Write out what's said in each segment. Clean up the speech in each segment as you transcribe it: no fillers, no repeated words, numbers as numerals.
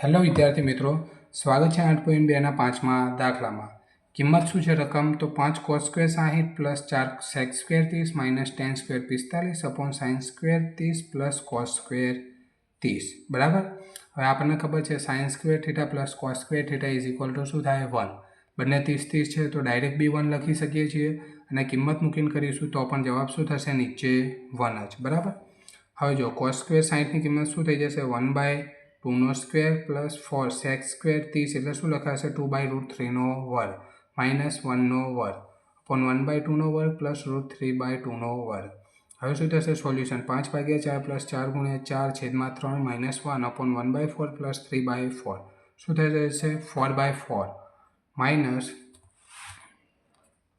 Hello વિદ્યાર્થી મિત્રો, સ્વાગત છે 8.2ના 5મા દાખલામાં. કિંમત શું છે રકમ? તો 5 cos square 60 plus 4 sec square 30 minus tan square 45 upon sin square 30 plus cos square 30. બરાબર. હવે આપણને ખબર છે sin square theta plus cos square theta is equal to શું થાય? 1. બંને 30 છે તો ડાયરેક્ટ બી 1 લખી શકીએ છીએ અને કિંમત મૂકીને કરીશું તો પણ જવાબ શું થશે? નીચે 1 જ. બરાબર. હવે જો cos સ્ક્વેર 60ની કિંમત શું થઈ જશે? 1/2 સ્ક્વેર પ્લસ 4 sec સ્ક્વેર 30 એટલે શું લખાશે? 2/√3 વર્ગ માઇનસ 1 વર્ગ અપોન 1/2 વર્ગ પ્લસ √3/2 વર્ગ. હવે શું થશે? સોલ્યુશન 5/4 પ્લસ 4 × 4 છેદમાં 3 માઇનસ 1 અપોન 1/4 પ્લસ 3/4 શું થઈ જશે? 4/4 માઇનસ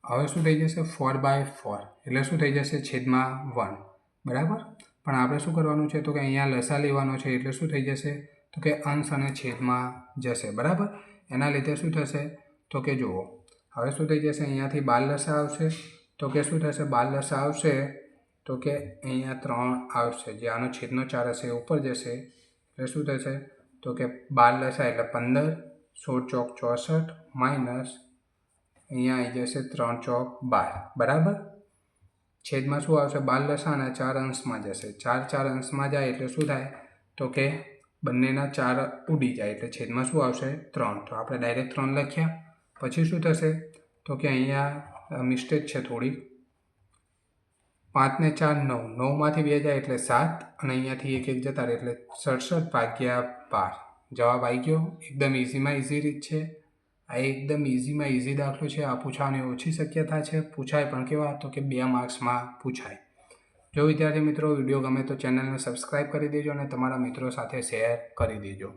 હવે શું થઈ જશે? 4/4 એટલે શું થઈ જશે? છેદમાં 1. બરાબર. પણ આપણે શું કરવાનું છે? તો કે અહીંયા લસા લેવાનો છે એટલે શું થઈ જશે? તો કે અંશ અને છેદમાં જશે. બરાબર. એના લીધે શું થશે? તો કે જુઓ હવે શું થઈ જશે? અહીંયાથી 12 લસા આવશે તો કે શું થશે? 12 લસા આવશે તો કે અહીંયા 3 આવશે, જે આનો છેદનો 4 હશે એ ઉપર જશે એટલે શું થશે? તો કે 12 લસા એટલે 15, 16 ચોક 64 માઇનસ અહીંયા આવી જશે 3 ચોક 12. બરાબર. છેદમાં શું આવશે? 12 લસા અને 4 અંશમાં જશે. 4 અંશમાં જાય એટલે શું થાય? તો કે બંનેના 4 ઉડી જાય એટલે છેદમાં શું આવશે? 3. તો આપણે ડાયરેક્ટ 3 લખ્યા. પછી શું થશે? તો કે અહીંયા મિસ્ટેક છે થોડી. 5 ને 4 9, 9માંથી 2 જાય એટલે 7 અને અહીંયાથી 1 જતા રહે એટલે 67/12. જવાબ આવી ગયો. એકદમ ઇઝીમાં ઇઝી રીત છે. આ એકદમ ઇઝીમાં ઇઝી દાખલો છે. આ પૂછવાની ઓછી શક્યતા છે. પૂછાય પણ કેવા? તો કે 2 માર્ક્સમાં પૂછાય. જો વિદ્યાર્થી મિત્રો વિડીયો ગમે તો ચેનલને સબસ્ક્રાઈબ કરી દેજો અને તમારા મિત્રો સાથે શેર કરી દેજો.